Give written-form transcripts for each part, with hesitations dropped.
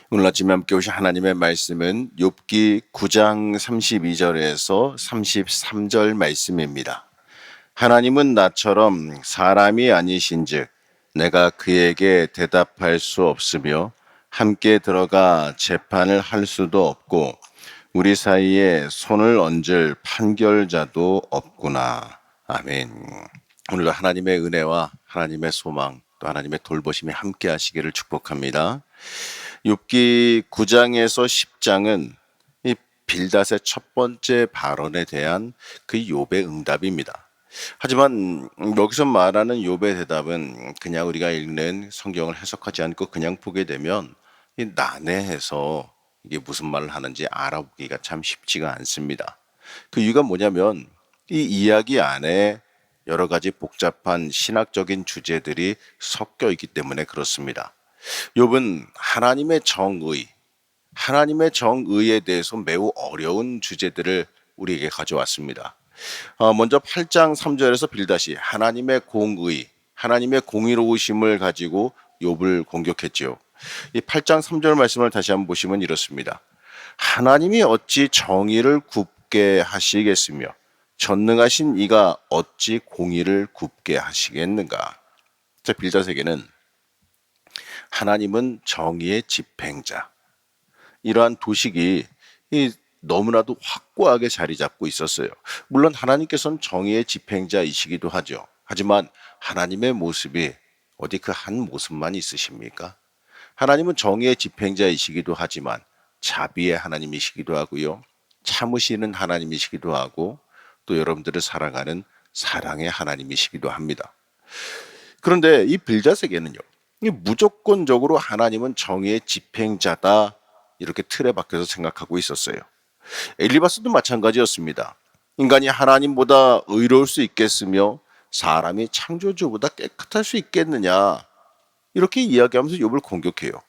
오늘 아침에 함께 오신 하나님의 말씀은 욥기 9장 32절에서 33절 말씀입니다. 하나님은 나처럼 사람이 아니신즉 내가 그에게 대답할 수 없으며 함께 들어가 재판을 할 수도 없고 우리 사이에 손을 얹을 판결자도 없구나. 아멘. 오늘도 하나님의 은혜와 하나님의 소망 또 하나님의 돌보심이 함께 하시기를 축복합니다. 욥기 9장에서 10장은 이 빌닷의 첫 번째 발언에 대한 그 욥의 응답입니다. 하지만 여기서 말하는 욥의 대답은 그냥 우리가 읽는 성경을 해석하지 않고 그냥 보게 되면 난해해서 이게 무슨 말을 하는지 알아보기가 참 쉽지가 않습니다. 그 이유가 뭐냐면 이 이야기 안에 여러 가지 복잡한 신학적인 주제들이 섞여 있기 때문에 그렇습니다. 욥은 하나님의 정의에 대해서 매우 어려운 주제들을 우리에게 가져왔습니다. 먼저 8장 3절에서 빌닷이 하나님의 공의로우심을 가지고 욥을 공격했지요. 이 8장 3절 말씀을 다시 한번 보시면 이렇습니다. 하나님이 어찌 정의를 굽게 하시겠으며 전능하신 이가 어찌 공의를 굽게 하시겠는가. 자, 빌닷에게는 하나님은 정의의 집행자, 이러한 도식이 너무나도 확고하게 자리 잡고 있었어요. 물론 하나님께서는 정의의 집행자이시기도 하죠. 하지만 하나님의 모습이 어디 그 한 모습만 있으십니까? 하나님은 정의의 집행자이시기도 하지만 자비의 하나님이시기도 하고요. 참으시는 하나님이시기도 하고 또 여러분들을 사랑하는 사랑의 하나님이시기도 합니다. 그런데 이 빌닷에게는요, 무조건적으로 하나님은 정의의 집행자다, 이렇게 틀에 박혀서 생각하고 있었어요. 엘리바스도 마찬가지였습니다. 인간이 하나님보다 의로울 수 있겠으며 사람이 창조주보다 깨끗할 수 있겠느냐, 이렇게 이야기하면서 욥을 공격해요.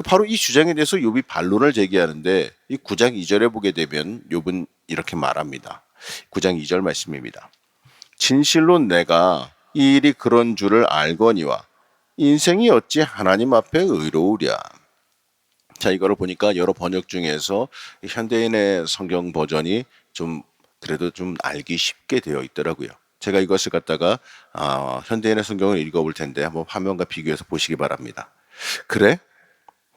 바로 이 주장에 대해서 욥이 반론을 제기하는데 이 9장 2절에 보게 되면 욥은 이렇게 말합니다. 9장 2절 말씀입니다. 진실로 내가 이 일이 그런 줄을 알거니와 인생이 어찌 하나님 앞에 의로우랴. 자, 이거를 보니까 여러 번역 중에서 현대인의 성경 버전이 그래도 좀 알기 쉽게 되어 있더라고요. 제가 이것을 갖다가 현대인의 성경을 읽어볼 텐데 한번 화면과 비교해서 보시기 바랍니다. 그래?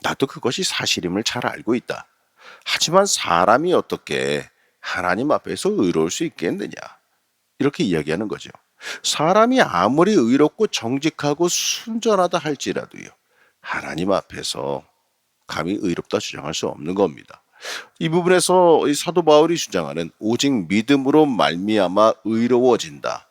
나도 그것이 사실임을 잘 알고 있다. 하지만 사람이 어떻게 하나님 앞에서 의로울 수 있겠느냐? 이렇게 이야기하는 거죠. 사람이 아무리 의롭고 정직하고 순전하다 할지라도요, 하나님 앞에서 감히 의롭다 주장할 수 없는 겁니다. 이 부분에서 이 사도 바울이 주장하는 오직 믿음으로 말미암아 의로워진다,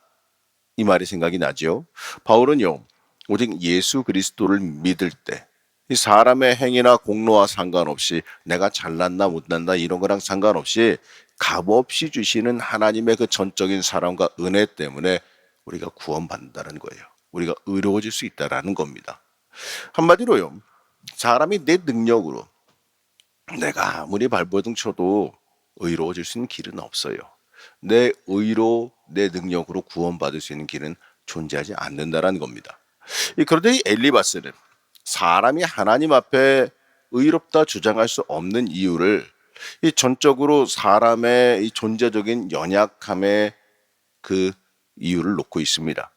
이 말이 생각이 나죠. 바울은요, 오직 예수 그리스도를 믿을 때 이 사람의 행위나 공로와 상관없이 내가 잘났나 못났나 이런 거랑 상관없이 값없이 주시는 하나님의 그 전적인 사랑과 은혜 때문에 우리가 구원받는다는 거예요. 우리가 의로워질 수 있다는 겁니다. 한마디로요, 사람이 내 능력으로 내가 아무리 발버둥 쳐도 의로워질 수 있는 길은 없어요. 내 의로, 내 능력으로 구원받을 수 있는 길은 존재하지 않는다는 겁니다. 그런데 이 엘리바스는 사람이 하나님 앞에 의롭다 주장할 수 없는 이유를 이 전적으로 사람의 이 존재적인 연약함의 그 이유를 놓고 있습니다.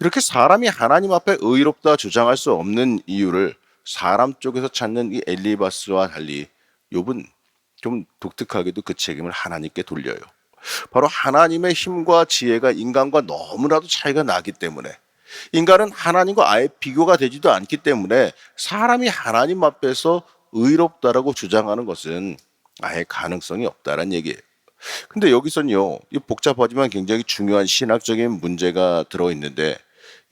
이렇게 사람이 하나님 앞에 의롭다 주장할 수 없는 이유를 사람 쪽에서 찾는 이 엘리바스와 달리 욥은 좀 독특하게도 그 책임을 하나님께 돌려요. 바로 하나님의 힘과 지혜가 인간과 너무나도 차이가 나기 때문에, 인간은 하나님과 아예 비교가 되지도 않기 때문에 사람이 하나님 앞에서 의롭다라고 주장하는 것은 아예 가능성이 없다는 얘기예요. 근데 여기서는요, 이 복잡하지만 굉장히 중요한 신학적인 문제가 들어있는데,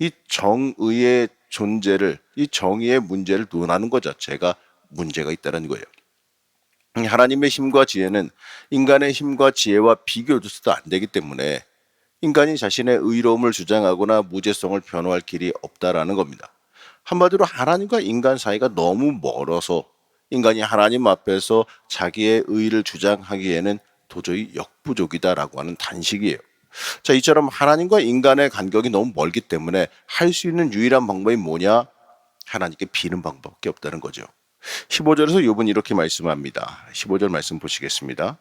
이 정의의 존재를, 이 정의의 문제를 논하는 것 자체가 문제가 있다는 거예요. 하나님의 힘과 지혜는 인간의 힘과 지혜와 비교돼서도 안 되기 때문에 인간이 자신의 의로움을 주장하거나 무죄성을 변호할 길이 없다라는 겁니다. 한마디로 하나님과 인간 사이가 너무 멀어서 인간이 하나님 앞에서 자기의 의를 주장하기에는 도저히 역부족이다라고 하는 단식이에요. 자, 이처럼 하나님과 인간의 간격이 너무 멀기 때문에 할 수 있는 유일한 방법이 뭐냐? 하나님께 비는 방법밖에 없다는 거죠. 15절에서 욥은 이렇게 말씀합니다. 15절 말씀 보시겠습니다.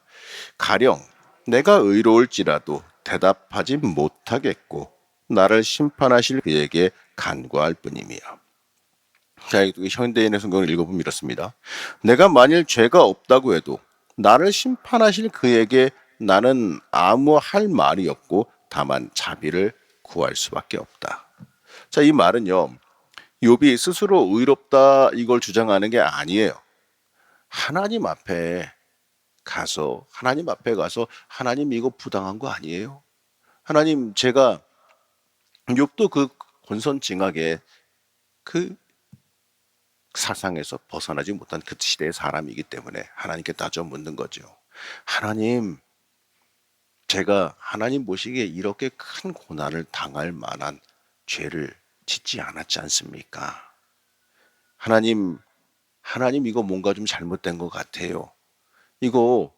가령 내가 의로울지라도 대답하지 못하겠고 나를 심판하실 그에게 간구할 뿐이며. 자, 현대인의 성경을 읽어보면 이렇습니다. 내가 만일 죄가 없다고 해도 나를 심판하실 그에게 나는 아무 할 말이 없고 다만 자비를 구할 수밖에 없다. 자, 이 말은요, 욥이 스스로 의롭다 이걸 주장하는 게 아니에요. 하나님 앞에 가서 하나님 이거 부당한 거 아니에요? 하나님, 제가 욥도 그 권선징악의 그 사상에서 벗어나지 못한 그 시대의 사람이기 때문에 하나님께 따져 묻는 거죠. 하나님, 제가 하나님 보시기에 이렇게 큰 고난을 당할 만한 죄를 짓지 않았지 않습니까? 하나님 이거 뭔가 좀 잘못된 것 같아요. 이거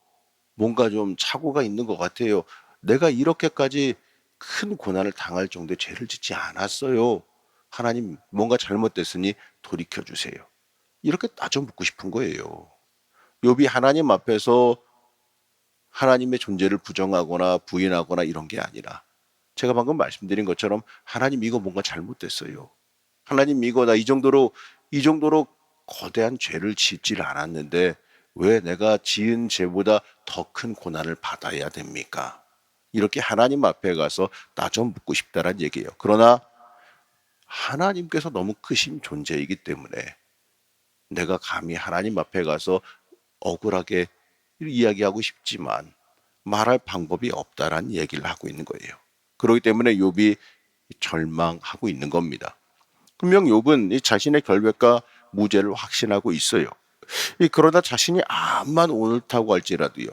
뭔가 좀 착오가 있는 것 같아요. 내가 이렇게까지 큰 고난을 당할 정도의 죄를 짓지 않았어요. 하나님 뭔가 잘못됐으니 돌이켜 주세요. 이렇게 따져 묻고 싶은 거예요. 욥이 하나님 앞에서 하나님의 존재를 부정하거나 부인하거나 이런 게 아니라 제가 방금 말씀드린 것처럼 하나님 이거 뭔가 잘못됐어요. 하나님 이거 나 이 정도로 거대한 죄를 짓질 않았는데 왜 내가 지은 죄보다 더 큰 고난을 받아야 됩니까? 이렇게 하나님 앞에 가서 따져 묻고 싶다란 얘기예요. 그러나 하나님께서 너무 크신 존재이기 때문에 내가 감히 하나님 앞에 가서 억울하게 이야기하고 싶지만 말할 방법이 없다라는 얘기를 하고 있는 거예요. 그렇기 때문에 욥이 절망하고 있는 겁니다. 분명 욥은 이 자신의 결백과 무죄를 확신하고 있어요. 그러나 자신이 암만 옳다고 할지라도요,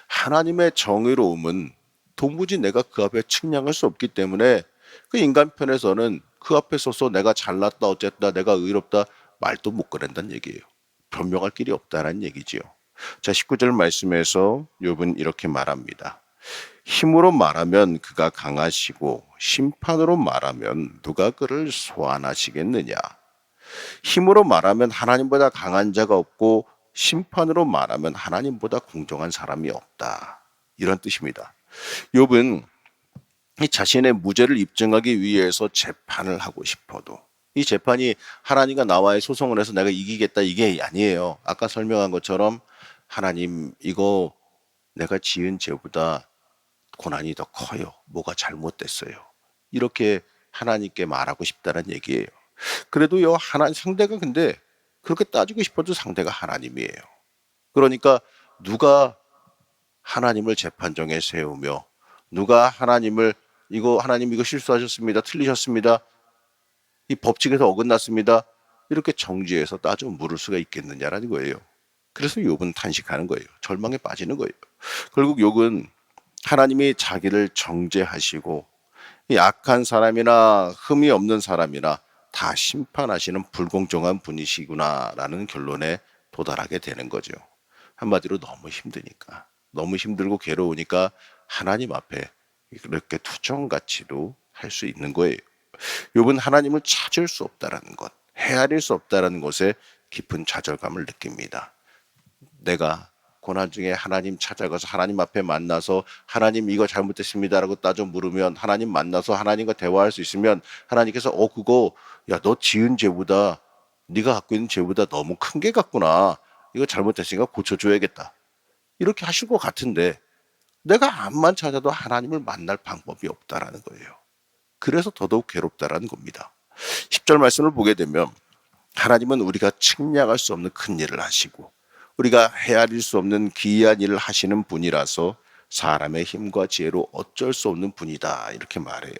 하나님의 정의로움은 도무지 내가 그 앞에 측량할 수 없기 때문에 그 인간 편에서는 그 앞에 서서 내가 잘났다 어쨌다 내가 의롭다 말도 못 꺼낸다는 얘기예요. 변명할 길이 없다는 얘기지요. 자, 19절 말씀에서 욥은 이렇게 말합니다. 힘으로 말하면 그가 강하시고 심판으로 말하면 누가 그를 소환하시겠느냐. 힘으로 말하면 하나님보다 강한 자가 없고 심판으로 말하면 하나님보다 공정한 사람이 없다. 이런 뜻입니다. 욥은 이 자신의 무죄를 입증하기 위해서 재판을 하고 싶어도 이 재판이 하나님과 나와의 소송을 해서 내가 이기겠다 이게 아니에요. 아까 설명한 것처럼 하나님 이거 내가 지은 죄보다 고난이 더 커요. 뭐가 잘못됐어요. 이렇게 하나님께 말하고 싶다는 얘기예요. 그래도요, 상대가 근데 그렇게 따지고 싶어도 상대가 하나님이에요. 그러니까 누가 하나님을 재판정에 세우며 누가 하나님 이거 실수하셨습니다. 틀리셨습니다. 이 법칙에서 어긋났습니다. 이렇게 정죄해서 따져 물을 수가 있겠느냐라는 거예요. 그래서 욥은 탄식하는 거예요. 절망에 빠지는 거예요. 결국 욥은 하나님이 자기를 정죄하시고 이 악한 사람이나 흠이 없는 사람이나 다 심판하시는 불공정한 분이시구나라는 결론에 도달하게 되는 거죠. 한마디로 너무 힘드니까, 너무 힘들고 괴로우니까 하나님 앞에 이렇게 투정같이도 할 수 있는 거예요. 욥은 하나님을 찾을 수 없다라는 것, 헤아릴 수 없다라는 것에 깊은 좌절감을 느낍니다. 내가 고난 중에 하나님 찾아가서 하나님 앞에 만나서 하나님 이거 잘못됐습니다라고 따져 물으면 하나님 만나서 하나님과 대화할 수 있으면 하나님께서 그거 야 너 지은 죄보다 네가 갖고 있는 죄보다 너무 큰 게 같구나. 이거 잘못됐으니까 고쳐줘야겠다. 이렇게 하실 것 같은데 내가 암만 찾아도 하나님을 만날 방법이 없다라는 거예요. 그래서 더더욱 괴롭다라는 겁니다. 10절 말씀을 보게 되면 하나님은 우리가 측량할 수 없는 큰 일을 하시고 우리가 헤아릴 수 없는 기이한 일을 하시는 분이라서 사람의 힘과 지혜로 어쩔 수 없는 분이다 이렇게 말해요.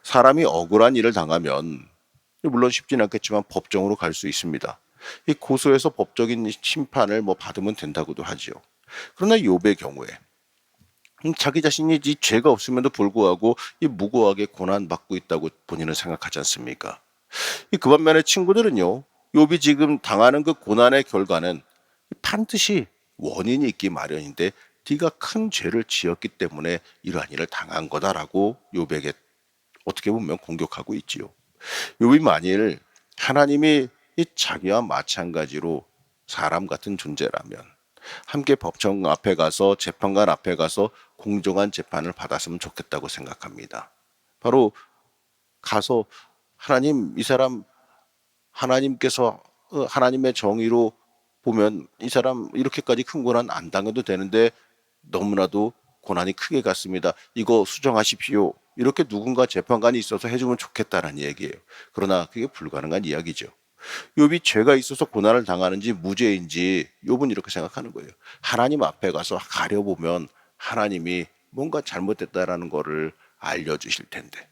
사람이 억울한 일을 당하면 물론 쉽지는 않겠지만 법정으로 갈 수 있습니다. 이 고소해서 법적인 심판을 받으면 된다고도 하죠. 그러나 욥의 경우에 자기 자신이 이 죄가 없음에도 불구하고 이 무고하게 고난받고 있다고 본인은 생각하지 않습니까? 그 반면에 친구들은요, 욥이 지금 당하는 그 고난의 결과는 반드시 원인이 있기 마련인데 네가 큰 죄를 지었기 때문에 이러한 일을 당한 거다라고 욥에게 어떻게 보면 공격하고 있지요. 욥이 만일 하나님이 이 자기와 마찬가지로 사람 같은 존재라면 함께 법정 앞에 가서 재판관 앞에 가서 공정한 재판을 받았으면 좋겠다고 생각합니다. 바로 가서 하나님, 이 사람 하나님께서 하나님의 정의로 보면 이 사람 이렇게까지 큰 고난 안 당해도 되는데 너무나도 고난이 크게 갔습니다. 이거 수정하십시오. 이렇게 누군가 재판관이 있어서 해주면 좋겠다는 얘기예요. 그러나 그게 불가능한 이야기죠. 욥이 죄가 있어서 고난을 당하는지 무죄인지 욥은 이렇게 생각하는 거예요. 하나님 앞에 가서 가려보면 하나님이 뭔가 잘못됐다라는 거를 알려주실 텐데.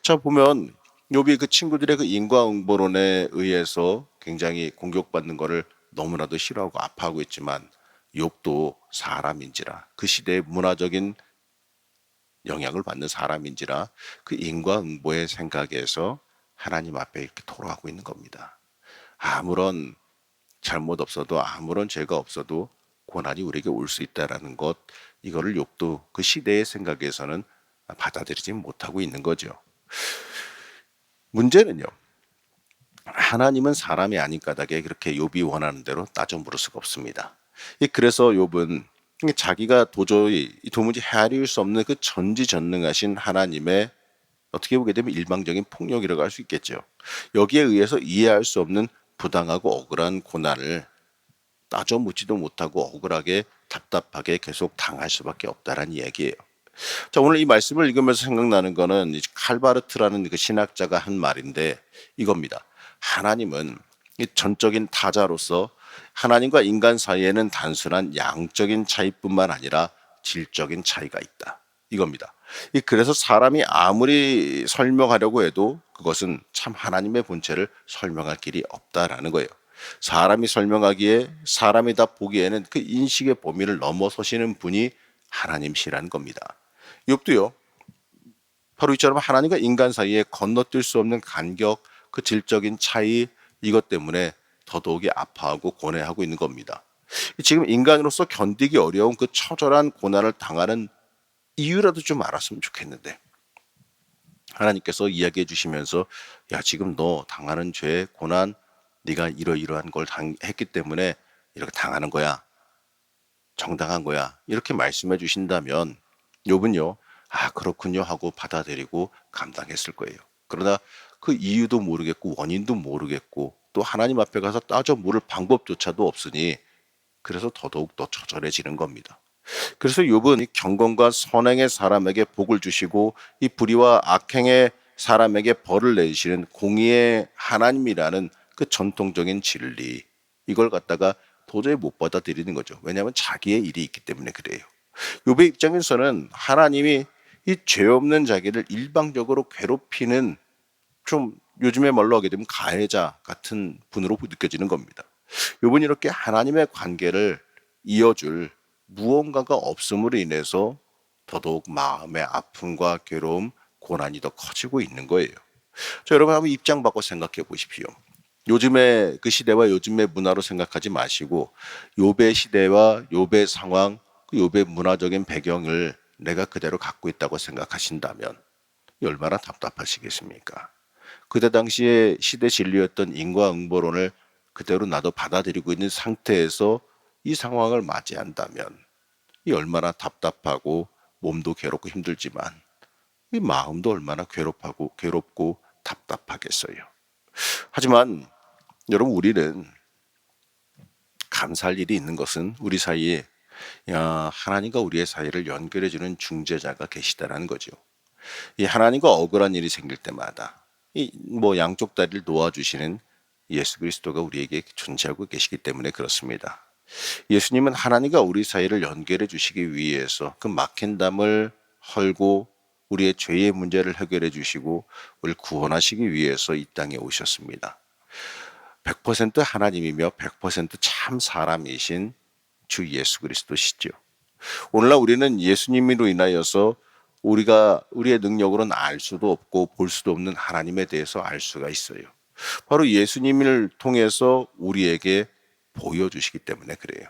자, 보면 욥이 그 친구들의 그 인과응보론에 의해서 굉장히 공격받는 거를 너무나도 싫어하고 아파하고 있지만 욥도 사람인지라 그 시대의 문화적인 영향을 받는 사람인지라 그 인과응보의 생각에서 하나님 앞에 이렇게 토로하고 있는 겁니다. 아무런 잘못 없어도 아무런 죄가 없어도 고난이 우리에게 올 수 있다라는 것, 이거를 욥도 그 시대의 생각에서는 받아들이지 못하고 있는 거죠. 문제는요, 하나님은 사람이 아닌 까닭에 그렇게 욥이 원하는 대로 따져 물을 수가 없습니다. 그래서 욥은 자기가 도저히 헤아릴 수 없는 그 전지전능하신 하나님의 어떻게 보게 되면 일방적인 폭력이라고 할 수 있겠죠. 여기에 의해서 이해할 수 없는 부당하고 억울한 고난을 따져 묻지도 못하고 억울하게 답답하게 계속 당할 수밖에 없다라는 이야기예요. 자, 오늘 이 말씀을 읽으면서 생각나는 거는 칼바르트라는 그 신학자가 한 말인데 이겁니다. 하나님은 이 전적인 타자로서 하나님과 인간 사이에는 단순한 양적인 차이뿐만 아니라 질적인 차이가 있다. 이겁니다. 그래서 사람이 아무리 설명하려고 해도 그것은 참 하나님의 본체를 설명할 길이 없다라는 거예요. 사람이 설명하기에 사람이 다 보기에는 그 인식의 범위를 넘어서시는 분이 하나님이시라는 겁니다. 욥도요. 바로 이처럼 하나님과 인간 사이에 건너뛸 수 없는 간격, 그 질적인 차이, 이것 때문에 더더욱이 아파하고 고뇌하고 있는 겁니다. 지금 인간으로서 견디기 어려운 그 처절한 고난을 당하는 이유라도 좀 알았으면 좋겠는데 하나님께서 이야기해 주시면서 야, 지금 너 당하는 죄, 고난, 네가 이러이러한 걸 했기 때문에 이렇게 당하는 거야. 정당한 거야. 이렇게 말씀해 주신다면 욥은요, 아, 그렇군요 하고 받아들이고 감당했을 거예요. 그러나 그 이유도 모르겠고 원인도 모르겠고 또 하나님 앞에 가서 따져 물을 방법조차도 없으니 그래서 더더욱 더 처절해지는 겁니다. 그래서 욥은 이 경건과 선행의 사람에게 복을 주시고 이 불의와 악행의 사람에게 벌을 내리시는 공의의 하나님이라는 그 전통적인 진리, 이걸 갖다가 도저히 못 받아들이는 거죠. 왜냐하면 자기의 일이 있기 때문에 그래요. 욥의 입장에서는 하나님이 이 죄 없는 자기를 일방적으로 괴롭히는, 좀 요즘에 말로 하게 되면 가해자 같은 분으로 느껴지는 겁니다. 욥은 이렇게 하나님의 관계를 이어줄 무언가가 없음으로 인해서 더더욱 마음의 아픔과 괴로움, 고난이 더 커지고 있는 거예요. 자, 여러분 한번 입장 바꿔 생각해 보십시오. 요즘의 그 시대와 요즘의 문화로 생각하지 마시고 욥의 시대와 욥의 상황, 그 욥의 문화적인 배경을 내가 그대로 갖고 있다고 생각하신다면 얼마나 답답하시겠습니까? 그때 당시에 시대 진리였던 인과응보론을 그대로 나도 받아들이고 있는 상태에서 이 상황을 맞이한다면 이 얼마나 답답하고 몸도 괴롭고 힘들지만 이 마음도 얼마나 괴롭고 답답하겠어요. 하지만 여러분, 우리는 감사할 일이 있는 것은 우리 사이에 하나님과 우리의 사이를 연결해주는 중재자가 계시다라는 거죠. 이 하나님과 억울한 일이 생길 때마다 이 양쪽 다리를 놓아주시는 예수 그리스도가 우리에게 존재하고 계시기 때문에 그렇습니다. 예수님은 하나님과 우리 사이를 연결해 주시기 위해서 그 막힌 담을 헐고 우리의 죄의 문제를 해결해 주시고 우리를 구원하시기 위해서 이 땅에 오셨습니다. 100% 하나님이며 100% 사람이신 주 예수 그리스도시죠. 오늘날 우리는 예수님으로 인하여서 우리가 우리의 능력으로는 알 수도 없고 볼 수도 없는 하나님에 대해서 알 수가 있어요. 바로 예수님을 통해서 우리에게 보여주시기 때문에 그래요.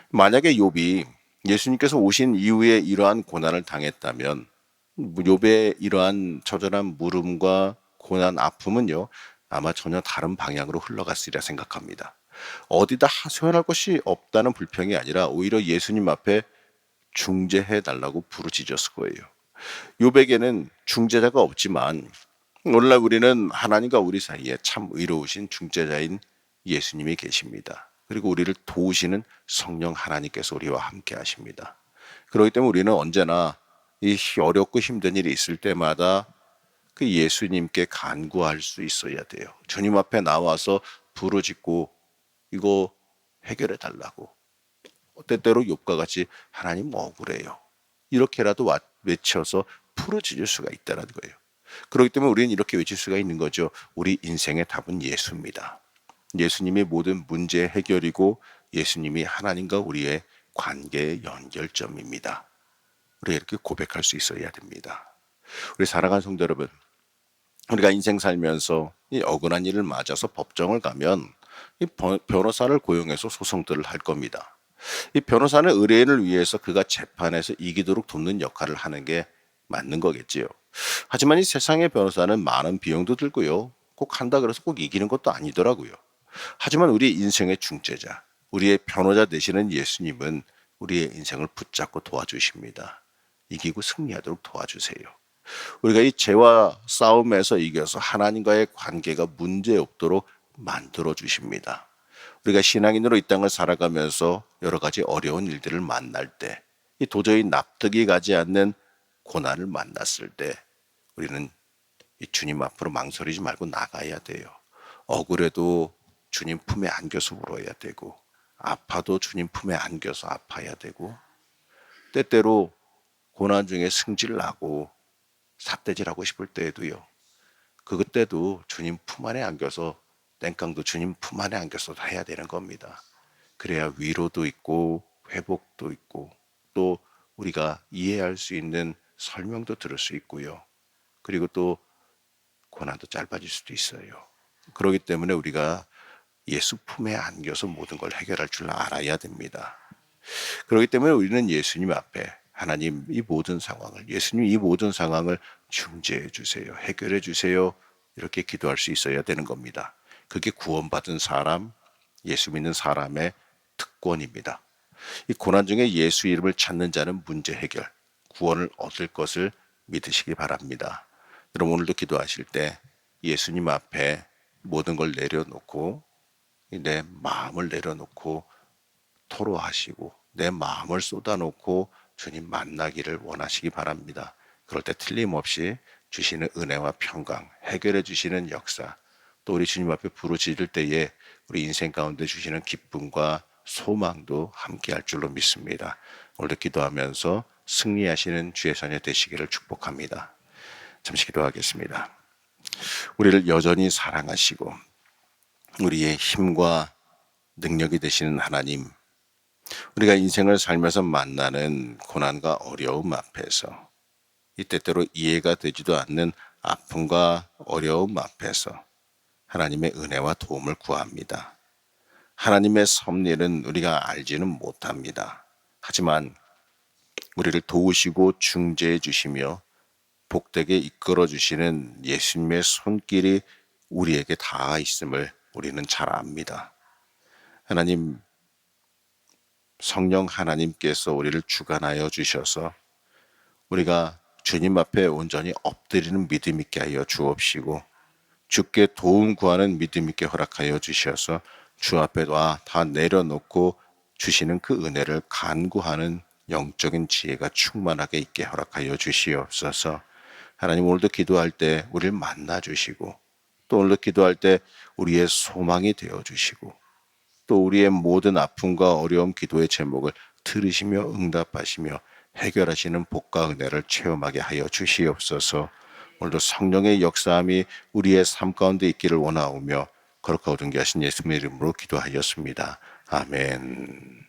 만약에 욥이 예수님께서 오신 이후에 이러한 고난을 당했다면 욥의 이러한 처절한 물음과 고난, 아픔은요 아마 전혀 다른 방향으로 흘러갔으리라 생각합니다. 어디다 하소연할 것이 없다는 불평이 아니라 오히려 예수님 앞에 중재해 달라고 부르짖었을 거예요. 요백에는 중재자가 없지만 오늘날 우리는 하나님과 우리 사이에 참 의로우신 중재자인 예수님이 계십니다. 그리고 우리를 도우시는 성령 하나님께서 우리와 함께 하십니다. 그렇기 때문에 우리는 언제나 이 어렵고 힘든 일이 있을 때마다 그 예수님께 간구할 수 있어야 돼요. 주님 앞에 나와서 부르짖고 이거 해결해 달라고. 때때로 욥과 같이 하나님 억울해요. 이렇게라도 외쳐서 풀어질 수가 있다는 거예요. 그렇기 때문에 우리는 이렇게 외칠 수가 있는 거죠. 우리 인생의 답은 예수입니다. 예수님이 모든 문제의 해결이고 예수님이 하나님과 우리의 관계의 연결점입니다. 우리가 이렇게 고백할 수 있어야 됩니다. 우리 사랑하는 성도 여러분, 우리가 인생 살면서 이 억울한 일을 맞아서 법정을 가면 이 변호사를 고용해서 소송들을 할 겁니다. 이 변호사는 의뢰인을 위해서 그가 재판에서 이기도록 돕는 역할을 하는 게 맞는 거겠지요. 하지만 이 세상의 변호사는 많은 비용도 들고요. 꼭 한다 그래서 꼭 이기는 것도 아니더라고요. 하지만 우리 인생의 중재자, 우리의 변호자 되시는 예수님은 우리의 인생을 붙잡고 도와주십니다. 이기고 승리하도록 도와주세요. 우리가 이 죄와 싸움에서 이겨서 하나님과의 관계가 문제 없도록 만들어 주십니다. 우리가 신앙인으로 이 땅을 살아가면서 여러 가지 어려운 일들을 만날 때, 이 도저히 납득이 가지 않는 고난을 만났을 때 우리는 이 주님 앞으로 망설이지 말고 나가야 돼요. 억울해도 주님 품에 안겨서 울어야 되고, 아파도 주님 품에 안겨서 아파야 되고, 때때로 고난 중에 승질 나고 삿대질하고 싶을 때에도요, 그때도 주님 품 안에 안겨서, 땡깡도 주님 품 안에 안겨서 해야 되는 겁니다. 그래야 위로도 있고 회복도 있고 또 우리가 이해할 수 있는 설명도 들을 수 있고요. 그리고 또 고난도 짧아질 수도 있어요. 그렇기 때문에 우리가 예수 품에 안겨서 모든 걸 해결할 줄 알아야 됩니다. 그렇기 때문에 우리는 예수님 앞에 하나님 이 모든 상황을, 예수님 이 모든 상황을 중재해 주세요. 해결해 주세요. 이렇게 기도할 수 있어야 되는 겁니다. 그게 구원받은 사람, 예수 믿는 사람의 특권입니다. 이 고난 중에 예수 이름을 찾는 자는 문제 해결, 구원을 얻을 것을 믿으시기 바랍니다. 여러분 오늘도 기도하실 때 예수님 앞에 모든 걸 내려놓고 내 마음을 내려놓고 토로하시고 내 마음을 쏟아놓고 주님 만나기를 원하시기 바랍니다. 그럴 때 틀림없이 주시는 은혜와 평강, 해결해 주시는 역사, 또 우리 주님 앞에 부르짖을 때에 우리 인생 가운데 주시는 기쁨과 소망도 함께할 줄로 믿습니다. 오늘도 기도하면서 승리하시는 주의 자녀 되시기를 축복합니다. 잠시 기도하겠습니다. 우리를 여전히 사랑하시고 우리의 힘과 능력이 되시는 하나님, 우리가 인생을 살면서 만나는 고난과 어려움 앞에서 이 때때로 이해가 되지도 않는 아픔과 어려움 앞에서 하나님의 은혜와 도움을 구합니다. 하나님의 섭리는 우리가 알지는 못합니다. 하지만 우리를 도우시고 중재해 주시며 복되게 이끌어 주시는 예수님의 손길이 우리에게 닿아 있음을 우리는 잘 압니다. 하나님, 성령 하나님께서 우리를 주관하여 주셔서 우리가 주님 앞에 온전히 엎드리는 믿음 있게 하여 주옵시고 주께 도움 구하는 믿음 있게 허락하여 주셔서 주 앞에 다 내려놓고 주시는 그 은혜를 간구하는 영적인 지혜가 충만하게 있게 허락하여 주시옵소서. 하나님 오늘도 기도할 때 우리를 만나 주시고 또 오늘도 기도할 때 우리의 소망이 되어 주시고 또 우리의 모든 아픔과 어려움 기도의 제목을 들으시며 응답하시며 해결하시는 복과 은혜를 체험하게 하여 주시옵소서. 오늘도 성령의 역사함이 우리의 삶 가운데 있기를 원하오며 거룩하고 존귀하신 예수님의 이름으로 기도하였습니다. 아멘.